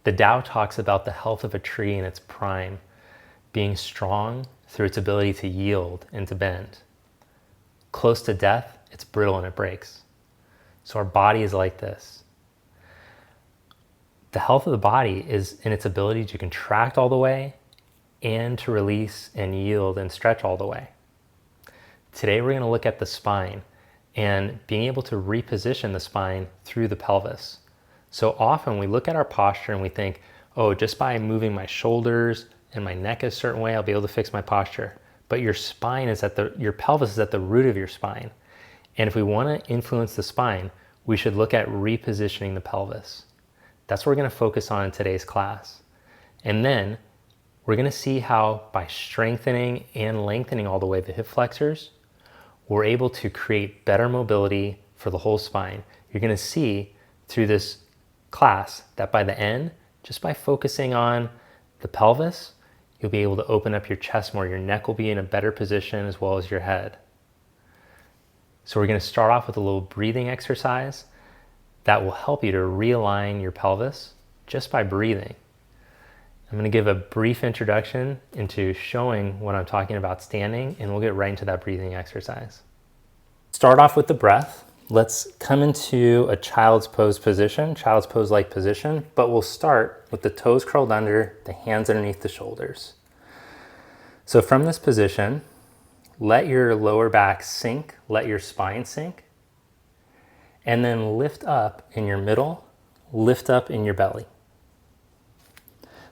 The Tao talks about the health of a tree in its prime, being strong through its ability to yield and to bend. Close to death, it's brittle and it breaks. So our body is like this. The health of the body is in its ability to contract all the way and to release and yield and stretch all the way. Today we're going to look at the spine and being able to reposition the spine through the pelvis. So often we look at our posture and we think, oh, just by moving my shoulders and my neck a certain way, I'll be able to fix my posture. But your spine is your pelvis is at the root of your spine. And if we want to influence the spine, we should look at repositioning the pelvis. That's what we're going to focus on in today's class. And then we're going to see how by strengthening and lengthening all the way the hip flexors, we're able to create better mobility for the whole spine. You're going to see through this class that by the end, just by focusing on the pelvis, you'll be able to open up your chest more. Your neck will be in a better position as well as your head. So we're going to start off with a little breathing exercise that will help you to realign your pelvis just by breathing. I'm going to give a brief introduction into showing what I'm talking about standing, and we'll get right into that breathing exercise. Start off with the breath. Let's come into a child's pose position, child's pose-like position, but we'll start with the toes curled under, the hands underneath the shoulders. So from this position, let your lower back sink, let your spine sink, and then lift up in your middle, lift up in your belly.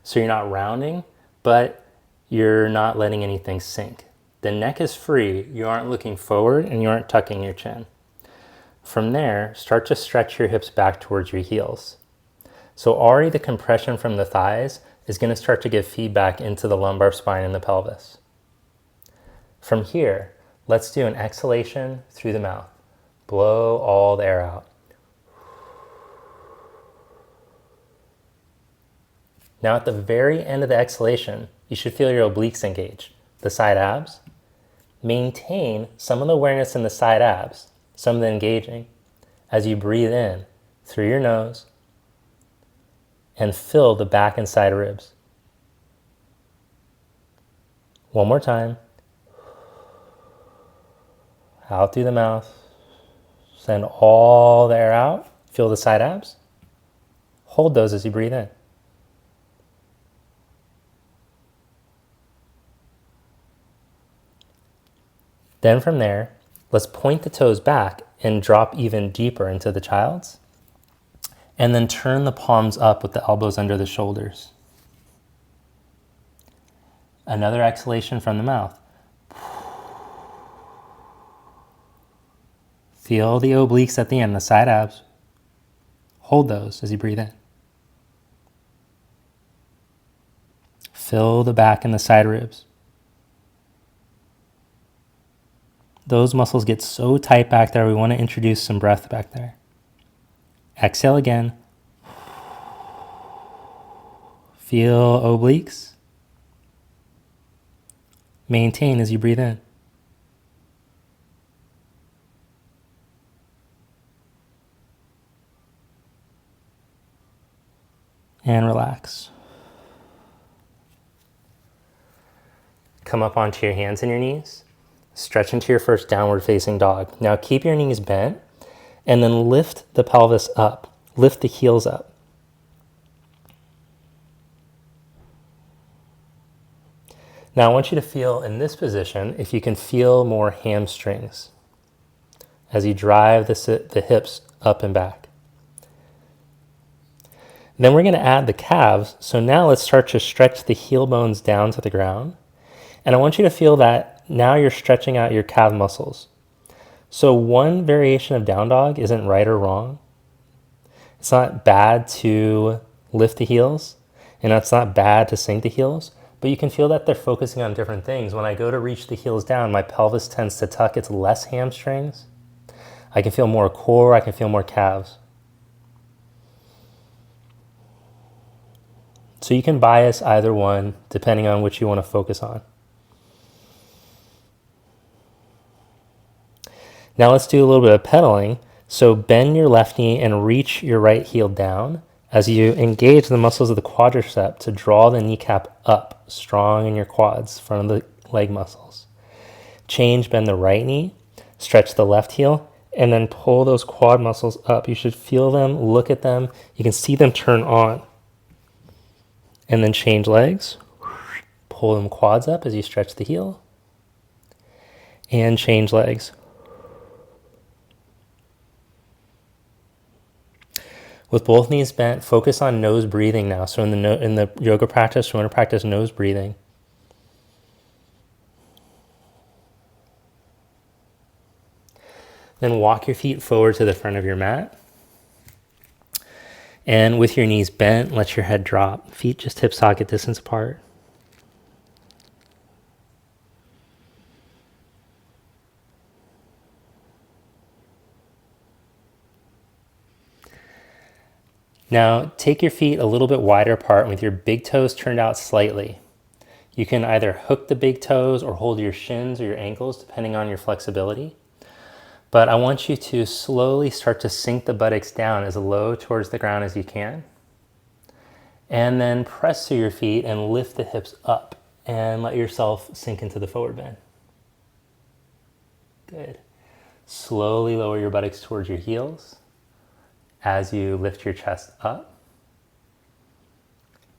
So you're not rounding, but you're not letting anything sink. The neck is free, you aren't looking forward and you aren't tucking your chin. From there, start to stretch your hips back towards your heels. So already the compression from the thighs is going to start to give feedback into the lumbar spine and the pelvis. From here, let's do an exhalation through the mouth. Blow all the air out. Now at the very end of the exhalation, you should feel your obliques engage, the side abs. Maintain some of the awareness in the side abs, some of the engaging, as you breathe in through your nose and fill the back and side ribs. One more time. Out through the mouth. Send all the air out. Feel the side abs. Hold those as you breathe in. Then from there, let's point the toes back and drop even deeper into the child's. And then turn the palms up with the elbows under the shoulders. Another exhalation from the mouth. Feel the obliques at the end, the side abs. Hold those as you breathe in. Fill the back and the side ribs. Those muscles get so tight back there, we want to introduce some breath back there. Exhale again. Feel obliques. Maintain as you breathe in. And relax. Come up onto your hands and your knees. Stretch into your first downward facing dog. Now keep your knees bent and then lift the pelvis up. Lift the heels up. Now I want you to feel in this position if you can feel more hamstrings as you drive the hips up and back. Then we're going to add the calves. So now let's start to stretch the heel bones down to the ground. And I want you to feel that now you're stretching out your calf muscles. So one variation of down dog isn't right or wrong. It's not bad to lift the heels, and it's not bad to sink the heels, but you can feel that they're focusing on different things. When I go to reach the heels down, my pelvis tends to tuck. It's less hamstrings. I can feel more core. I can feel more calves. So you can bias either one depending on which you want to focus on. Now let's do a little bit of pedaling. So bend your left knee and reach your right heel down As you engage the muscles of the quadricep to draw the kneecap up, strong in your quads, front of the leg muscles. Change, bend the right knee, stretch the left heel, and then pull those quad muscles up. You should feel them, look at them. You can see them turn on. And then change legs. Pull them quads up as you stretch the heel. And change legs. With both knees bent, focus on nose breathing now. So in the yoga practice, we want to practice nose breathing. Then walk your feet forward to the front of your mat. And with your knees bent, let your head drop. Feet just hip socket distance apart. Now, take your feet a little bit wider apart with your big toes turned out slightly. You can either hook the big toes or hold your shins or your ankles, depending on your flexibility. But I want you to slowly start to sink the buttocks down as low towards the ground as you can. And then press through your feet and lift the hips up and let yourself sink into the forward bend. Good. Slowly lower your buttocks towards your heels as you lift your chest up.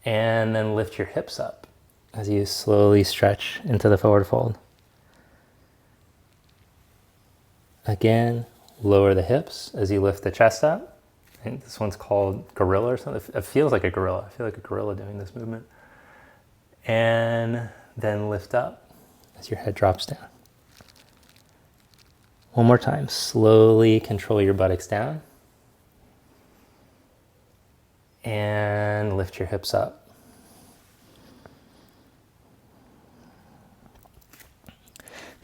And then lift your hips up as you slowly stretch into the forward fold. Again, lower the hips as you lift the chest up. I think this one's called gorilla or something. It feels like a gorilla. I feel like a gorilla doing this movement. And then lift up as your head drops down. One more time. Slowly control your buttocks down. And lift your hips up.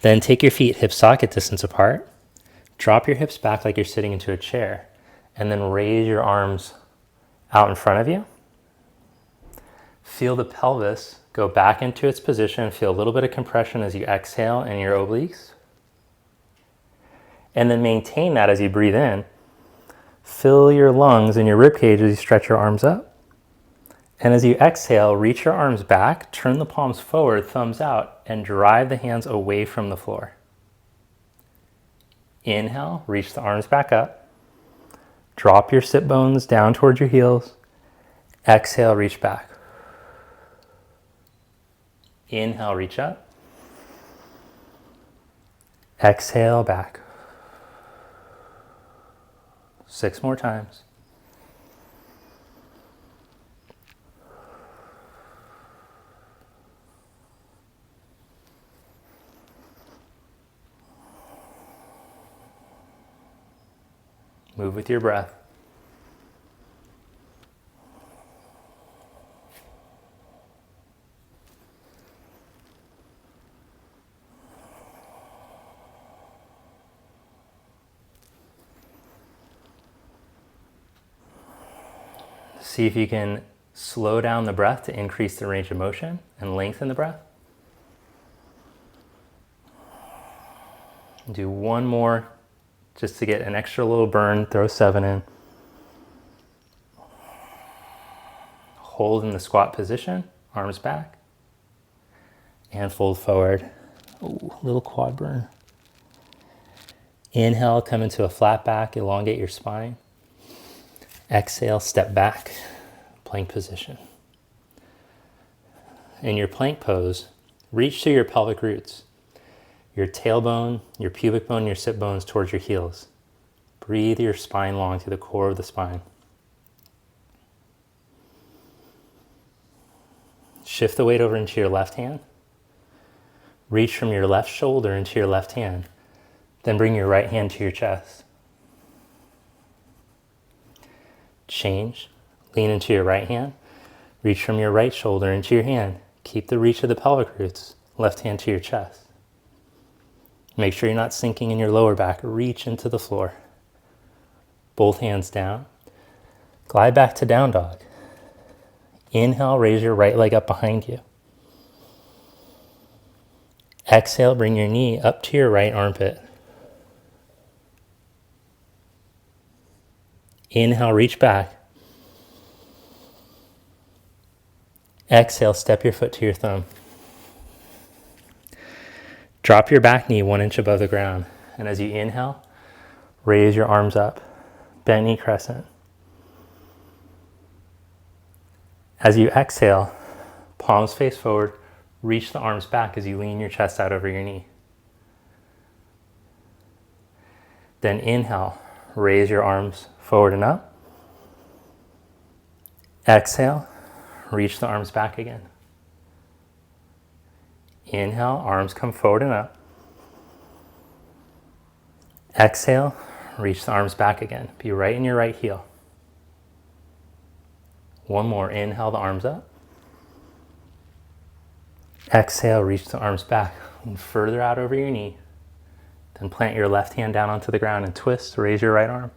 Then take your feet hip socket distance apart. Drop your hips back like you're sitting into a chair. And then raise your arms out in front of you. Feel the pelvis go back into its position. Feel a little bit of compression as you exhale in your obliques. And then maintain that as you breathe in. Fill your lungs and your rib cage as you stretch your arms up. And as you exhale, reach your arms back, turn the palms forward, thumbs out, and drive the hands away from the floor. Inhale, reach the arms back up. Drop your sit bones down towards your heels. Exhale, reach back. Inhale, reach up. Exhale, back. 6 more times. Move with your breath. See if you can slow down the breath to increase the range of motion and lengthen the breath. Do one more just to get an extra little burn. Throw 7 in. Hold in the squat position, arms back, and fold forward. Ooh, little quad burn. Inhale, come into a flat back, elongate your spine. Exhale, step back, plank position. In your plank pose, reach to your pelvic roots, your tailbone, your pubic bone, your sit bones towards your heels. Breathe your spine long through the core of the spine. Shift the weight over into your left hand. Reach from your left shoulder into your left hand. Then bring your right hand to your chest. Change. Lean into your right hand. Reach from your right shoulder into your hand. Keep the reach of the pelvic roots. Left hand to your chest. Make sure you're not sinking in your lower back. Reach into the floor. Both hands down. Glide back to down dog. Inhale, raise your right leg up behind you. Exhale, bring your knee up to your right armpit. Inhale, reach back. Exhale, step your foot to your thumb. Drop your back knee 1 inch above the ground. And as you inhale, raise your arms up. Bent knee crescent. As you exhale, palms face forward, reach the arms back as you lean your chest out over your knee. Then inhale, raise your arms forward and up. Exhale, reach the arms back again. Inhale, arms come forward and up. Exhale, reach the arms back again. Be right in your right heel. One more, inhale the arms up. Exhale, reach the arms back and further out over your knee. Then plant your left hand down onto the ground and twist, raise your right arm.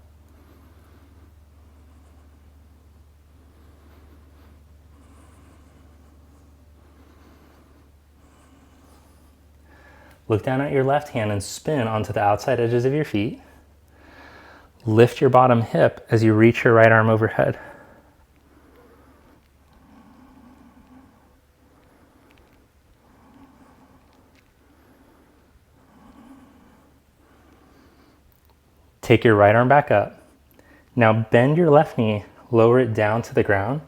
Look down at your left hand and spin onto the outside edges of your feet. Lift your bottom hip as you reach your right arm overhead. Take your right arm back up. Now bend your left knee, lower it down to the ground.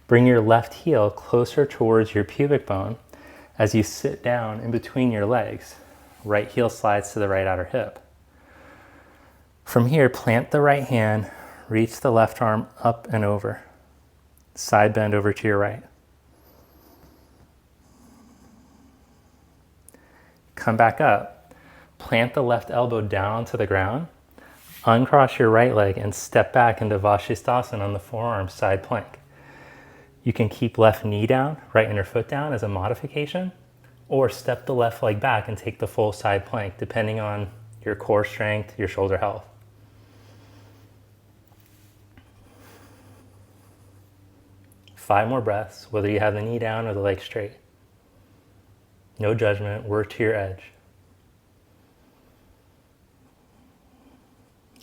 Bring your left heel closer towards your pubic bone as you sit down in between your legs. Right heel slides to the right outer hip. From here, plant the right hand, reach the left arm up and over. Side bend over to your right. Come back up. Plant the left elbow down onto the ground. Uncross your right leg and step back into Vashisthasana on the forearm side plank. You can keep left knee down, right inner foot down as a modification, or step the left leg back and take the full side plank, depending on your core strength, your shoulder health. Five more breaths, whether you have the knee down or the leg straight. No judgment, work to your edge.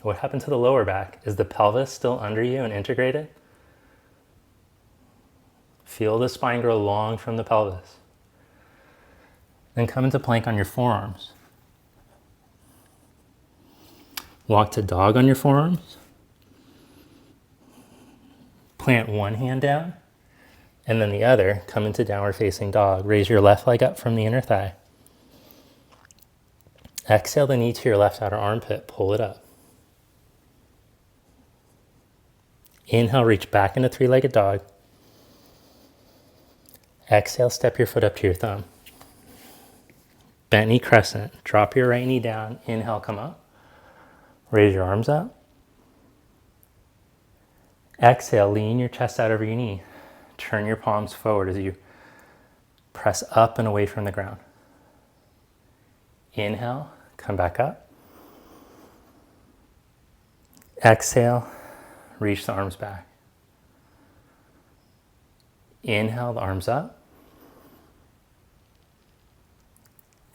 What happened to the lower back? Is the pelvis still under you and integrated? Feel the spine grow long from the pelvis. Then come into plank on your forearms. Walk to dog on your forearms. Plant one hand down, and then the other, come into downward facing dog. Raise your left leg up from the inner thigh. Exhale the knee to your left outer armpit, pull it up. Inhale, reach back into three-legged dog. Exhale, step your foot up to your thumb. Bent knee crescent. Drop your right knee down. Inhale, come up. Raise your arms up. Exhale, lean your chest out over your knee. Turn your palms forward as you press up and away from the ground. Inhale, come back up. Exhale, reach the arms back. Inhale, the arms up.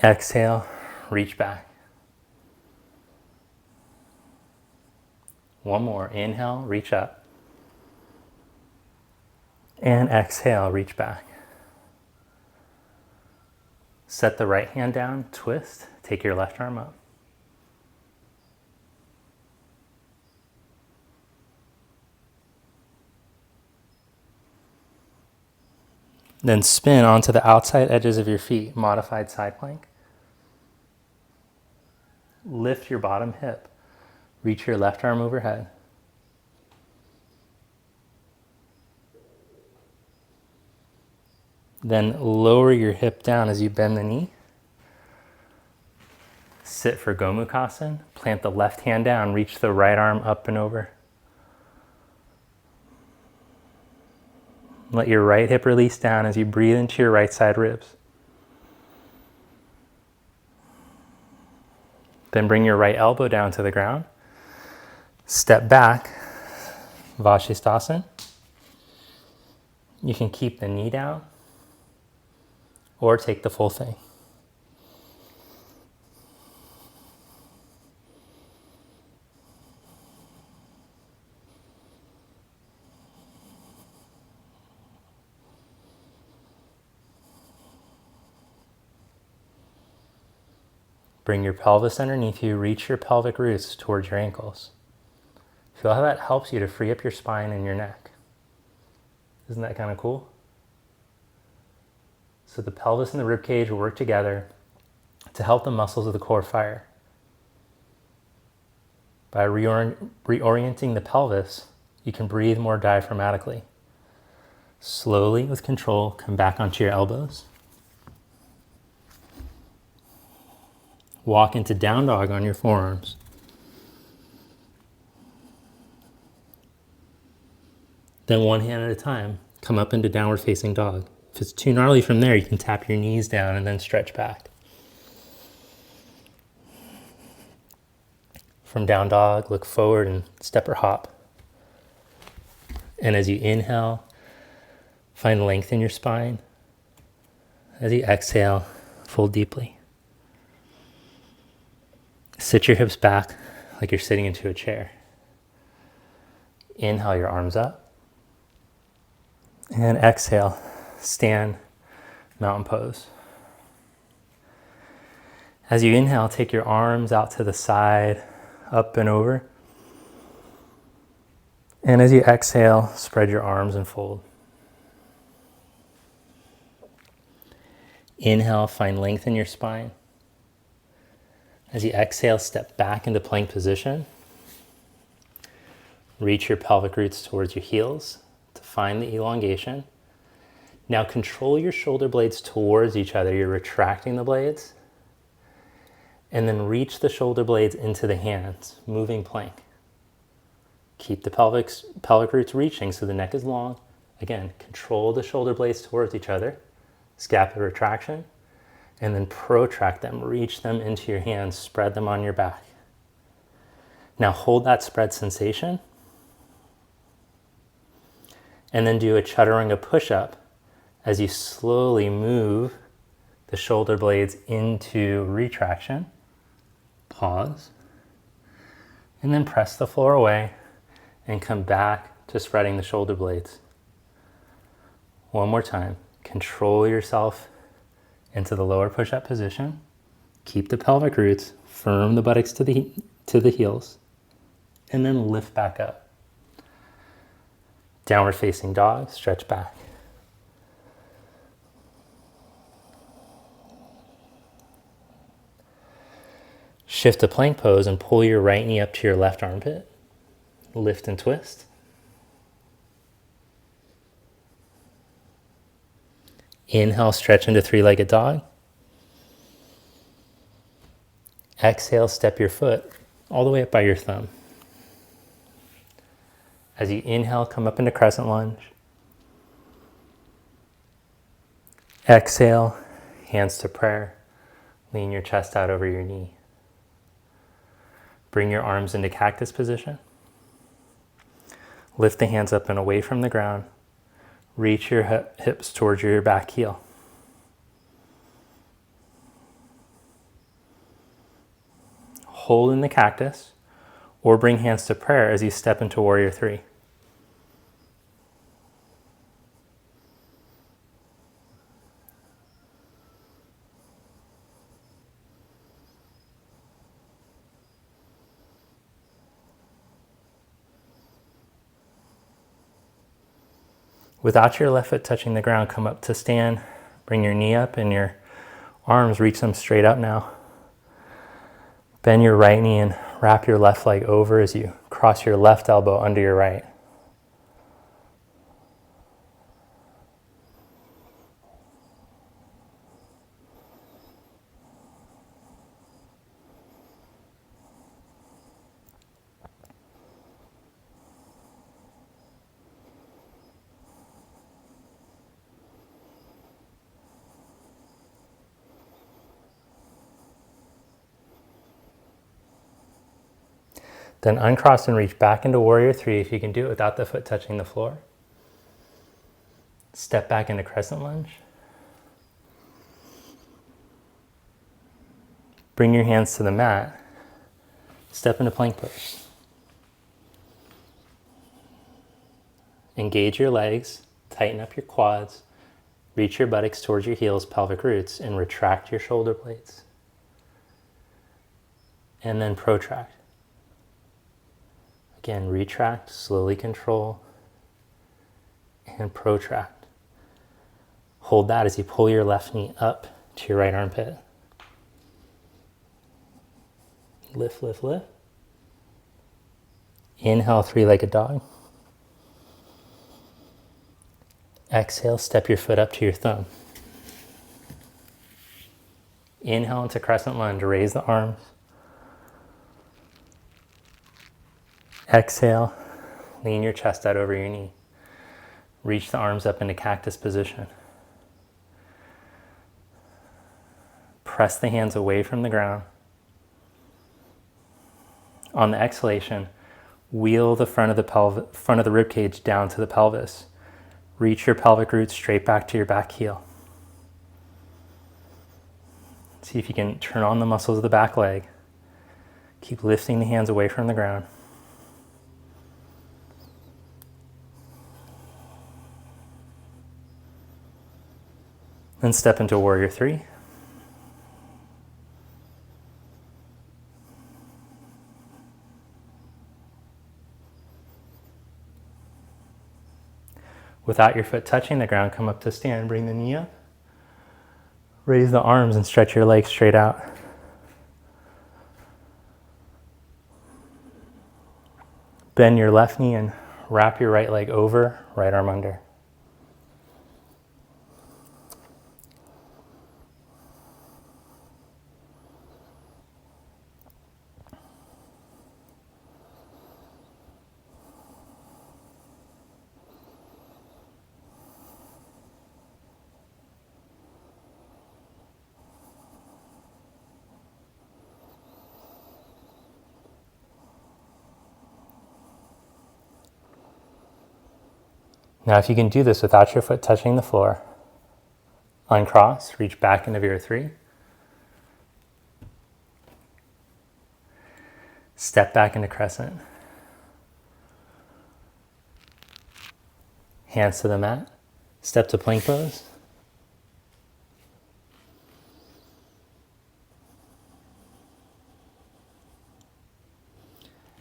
Exhale, reach back. One more. Inhale, reach up. And exhale, reach back. Set the right hand down, twist, take your left arm up. Then spin onto the outside edges of your feet, modified side plank. Lift your bottom hip, reach your left arm overhead. Then lower your hip down as you bend the knee. Sit for Gomukhasana. Plant the left hand down, reach the right arm up and over. Let your right hip release down as you breathe into your right side ribs. Then bring your right elbow down to the ground. Step back, Vashisthasana. You can keep the knee down or take the full thing. Bring your pelvis underneath you, reach your pelvic roots towards your ankles. Feel how that helps you to free up your spine and your neck. Isn't that kind of cool? So the pelvis and the rib cage will work together to help the muscles of the core fire. By reorienting the pelvis, you can breathe more diaphragmatically. Slowly, with control, come back onto your elbows. Walk into down dog on your forearms. Then one hand at a time, come up into downward facing dog. If it's too gnarly from there, you can tap your knees down and then stretch back. From down dog, look forward and step or hop. And as you inhale, find length in your spine. As you exhale, fold deeply. Sit your hips back like you're sitting into a chair. Inhale your arms up. And exhale, stand, mountain pose. As you inhale, take your arms out to the side, up and over. And as you exhale, spread your arms and fold. Inhale, find length in your spine. As you exhale, step back into plank position. Reach your pelvic roots towards your heels to find the elongation. Now control your shoulder blades towards each other. You're retracting the blades. And then reach the shoulder blades into the hands, moving plank. Keep the pelvic roots reaching so the neck is long. Again, control the shoulder blades towards each other. Scapular retraction. And then protract them, reach them into your hands, spread them on your back. Now hold that spread sensation. And then do a Chaturanga push-up as you slowly move the shoulder blades into retraction. Pause. And then press the floor away and come back to spreading the shoulder blades. One more time. Control yourself into the lower push-up position. Keep the pelvic roots, firm the buttocks to the heels, and then lift back up. Downward facing dog, stretch back. Shift to plank pose and pull your right knee up to your left armpit. Lift and twist. Inhale, stretch into three-legged dog. Exhale, step your foot all the way up by your thumb. As you inhale, come up into crescent lunge. Exhale, hands to prayer. Lean your chest out over your knee. Bring your arms into cactus position. Lift the hands up and away from the ground. Reach your hips towards your back heel. Hold in the cactus or bring hands to prayer as you step into warrior three. Without your left foot touching the ground, come up to stand. Bring your knee up and your arms, reach them straight up now. Bend your right knee and wrap your left leg over as you cross your left elbow under your right. Then uncross and reach back into warrior three if you can do it without the foot touching the floor. Step back into crescent lunge. Bring your hands to the mat. Step into plank pose. Engage your legs, tighten up your quads, reach your buttocks towards your heels, pelvic roots, and retract your shoulder blades. and then protract. Again, retract, slowly control, and protract. Hold that as you pull your left knee up to your right armpit. Lift, lift, lift. Inhale, three-legged dog. Exhale, step your foot up to your thumb. Inhale into crescent lunge, raise the arms. Exhale, lean your chest out over your knee. Reach the arms up into cactus position. Press the hands away from the ground. On the exhalation, wheel the front of the rib cage down to the pelvis. Reach your pelvic roots straight back to your back heel. See if you can turn on the muscles of the back leg. Keep lifting the hands away from the ground. Then step into warrior three. Without your foot touching the ground, come up to stand. Bring the knee up. Raise the arms and stretch your legs straight out. Bend your left knee and wrap your right leg over, right arm under. Now if you can do this without your foot touching the floor, uncross, reach back into Vira 3. Step back into Crescent. Hands to the mat. Step to plank pose.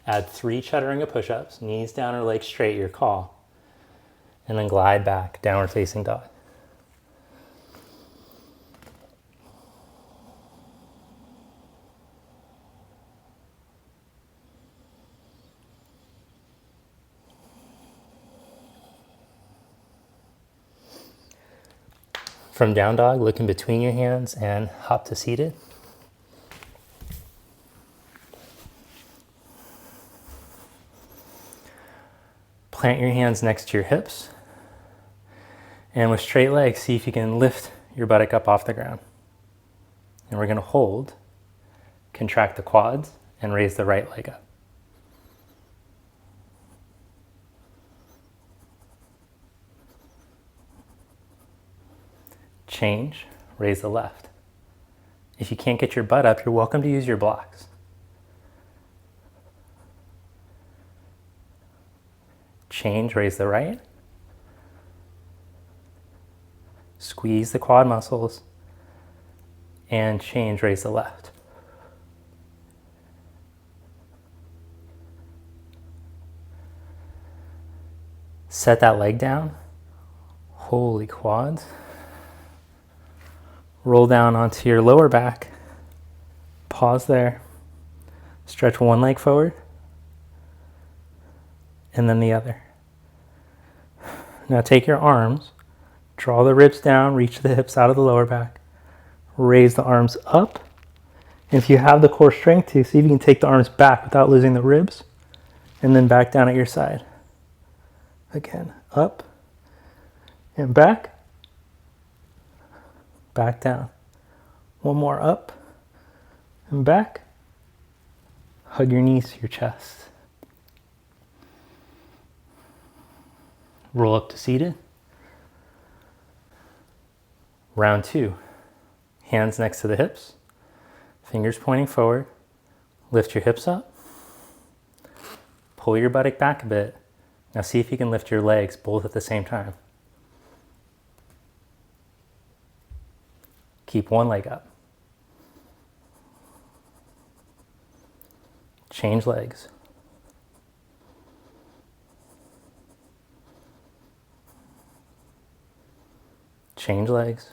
Add 3 Chaturanga push-ups, knees down or legs straight, your call. And then glide back, downward facing dog. From down dog, look in between your hands and hop to seated. Plant your hands next to your hips. And with straight legs, see if you can lift your buttock up off the ground. And we're going to hold, contract the quads, and raise the right leg up. Change, raise the left. If you can't get your butt up, you're welcome to use your blocks. Change, raise the right. Squeeze the quad muscles. And change, raise the left. Set that leg down. Holy quads. Roll down onto your lower back. Pause there. Stretch one leg forward. And then the other. Now take your arms, draw the ribs down, reach the hips out of the lower back. Raise the arms up. And if you have the core strength to, see if you can take the arms back without losing the ribs. And then back down at your side. Again, up and back. Back down. One more, up and back. Hug your knees to your chest. Roll up to seated. Round 2. Hands next to the hips. Fingers pointing forward. Lift your hips up. Pull your buttock back a bit. Now see if you can lift your legs both at the same time. Keep one leg up. Change legs. Change legs.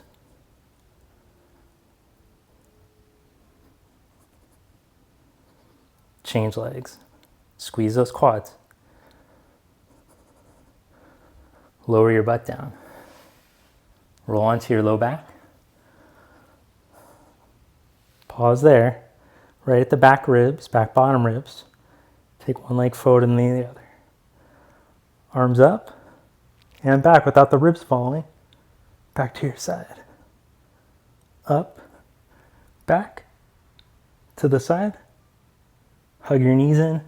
Change legs. Squeeze those quads. Lower your butt down. Roll onto your low back. Pause there, right at the back ribs, back bottom ribs. Take one leg forward and then the other. Arms up and back without the ribs falling. Back to your side. Up, back, to the side. Hug your knees in.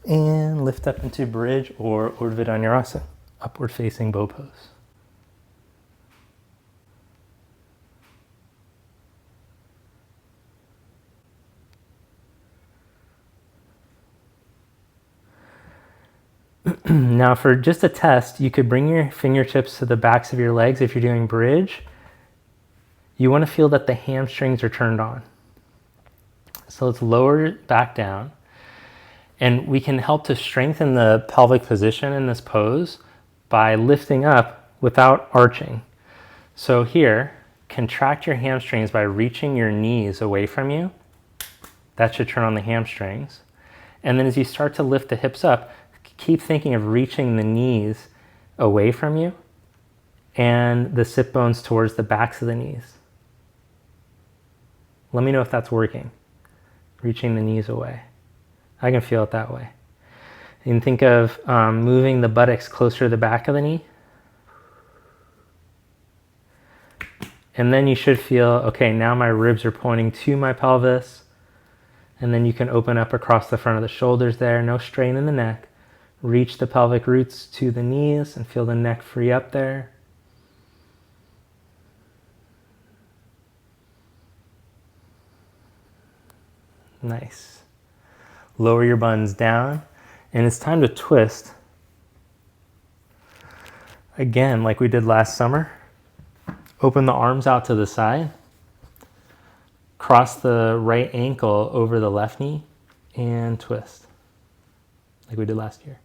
And lift up into bridge or Urdhva Dhanurasana, upward facing bow pose. Now for just a test, you could bring your fingertips to the backs of your legs if you're doing bridge. You want to feel that the hamstrings are turned on. So let's lower it back down. And we can help to strengthen the pelvic position in this pose by lifting up without arching. So here, contract your hamstrings by reaching your knees away from you. That should turn on the hamstrings. And then as you start to lift the hips up, keep thinking of reaching the knees away from you and the sit bones towards the backs of the knees. Let me know if that's working. Reaching the knees away. I can feel it that way. And think of moving the buttocks closer to the back of the knee. And then you should feel, okay, now my ribs are pointing to my pelvis. And then you can open up across the front of the shoulders there. No strain in the neck. Reach the pelvic roots to the knees and feel the neck free up there. Nice. Lower your buns down, and it's time to twist. Again, like we did last summer. Open the arms out to the side. Cross the right ankle over the left knee and twist, like we did last year.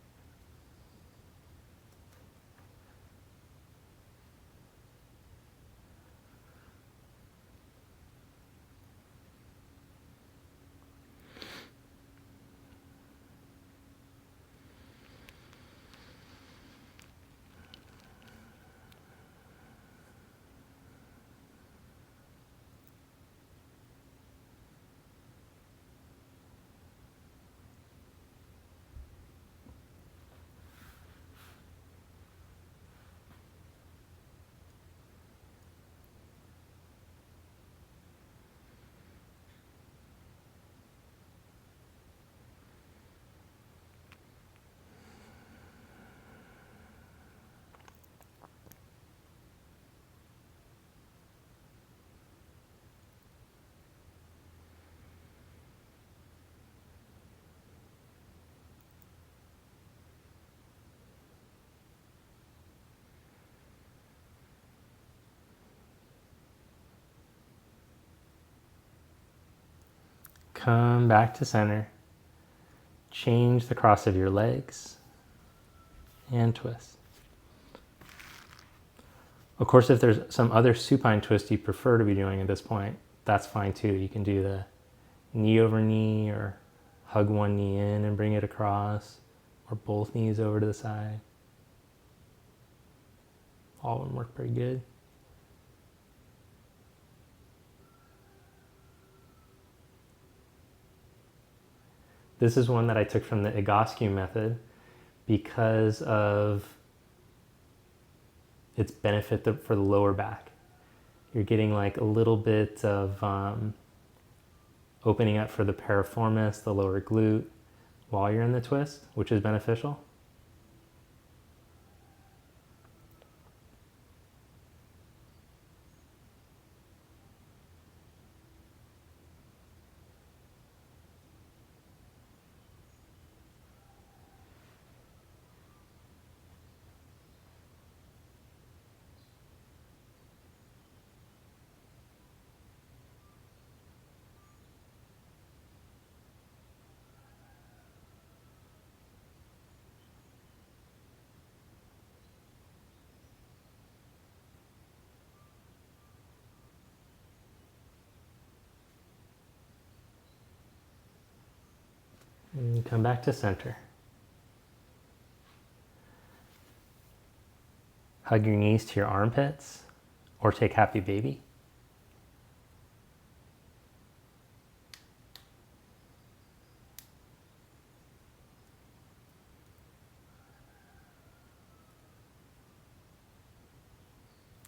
Come back to center. Change the cross of your legs and twist. Of course, if there's some other supine twist you prefer to be doing at this point, that's fine too. You can do the knee over knee or hug one knee in and bring it across, or both knees over to the side. All of them work pretty good. This is one that I took from the Egoscue method because of its benefit for the lower back. You're getting like a little bit of opening up for the piriformis, the lower glute, while you're in the twist, which is beneficial. And come back to center. Hug your knees to your armpits or take happy baby.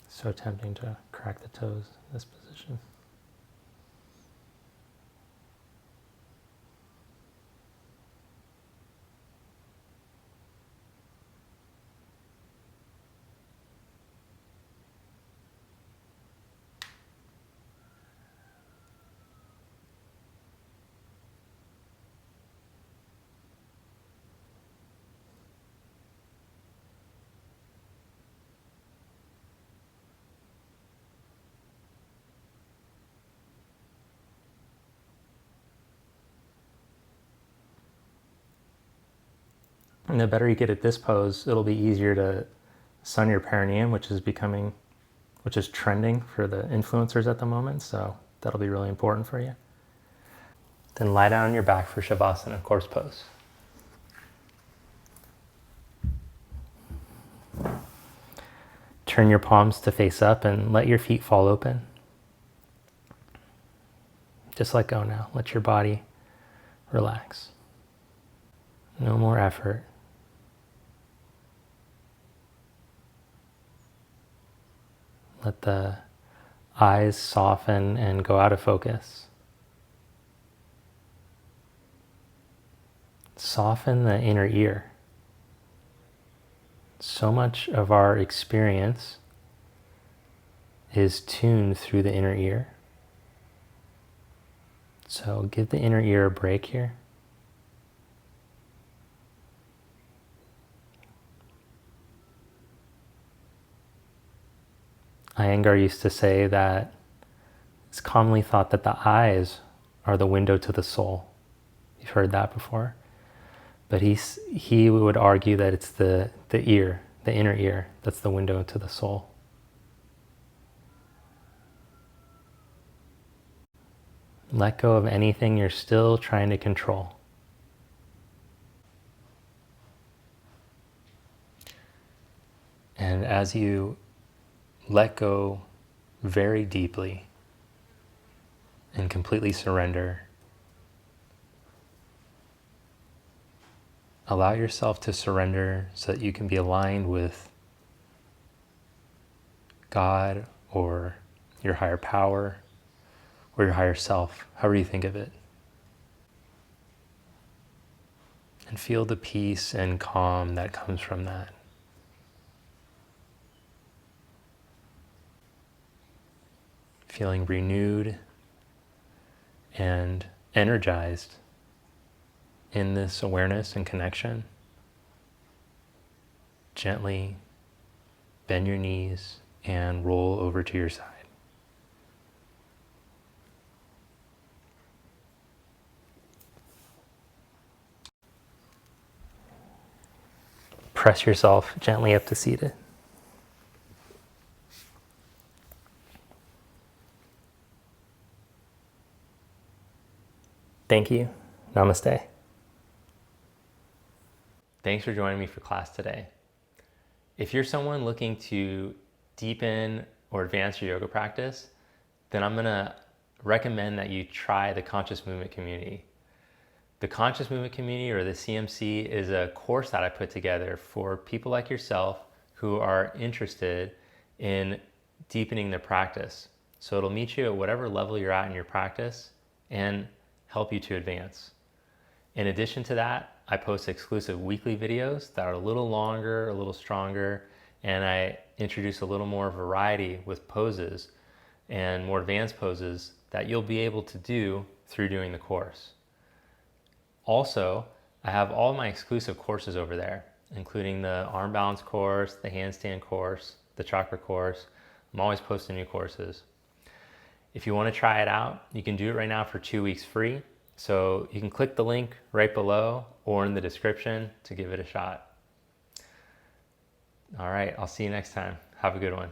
So tempting to crack the toes in this position. And the better you get at this pose, it'll be easier to sun your perineum, which is trending for the influencers at the moment. So that'll be really important for you. Then lie down on your back for shavasana, corpse pose. Turn your palms to face up and let your feet fall open. Just let go now. Let your body relax. No more effort. Let the eyes soften and go out of focus. Soften the inner ear. So much of our experience is tuned through the inner ear. So give the inner ear a break here. Iyengar used to say that it's commonly thought that the eyes are the window to the soul. You've heard that before. But he would argue that it's the ear, the inner ear, that's the window to the soul. Let go of anything you're still trying to control. And as you let go very deeply and completely surrender, allow yourself to surrender so that you can be aligned with God or your higher power or your higher self, however you think of it. And feel the peace and calm that comes from that. Feeling renewed and energized in this awareness and connection. Gently bend your knees and roll over to your side. Press yourself gently up to seated. Thank you. Namaste. Thanks for joining me for class today. If you're someone looking to deepen or advance your yoga practice, then I'm going to recommend that you try the Conscious Movement Community. The Conscious Movement Community, or the CMC, is a course that I put together for people like yourself who are interested in deepening their practice. So it'll meet you at whatever level you're at in your practice and help you to advance. In addition to that, I post exclusive weekly videos that are a little longer, a little stronger, and I introduce a little more variety with poses and more advanced poses that you'll be able to do through doing the course. Also, I have all my exclusive courses over there, including the arm balance course, the handstand course, the chakra course. I'm always posting new courses. If you want to try it out, you can do it right now for 2 weeks free. So you can click the link right below or in the description to give it a shot. All right, I'll see you next time. Have a good one.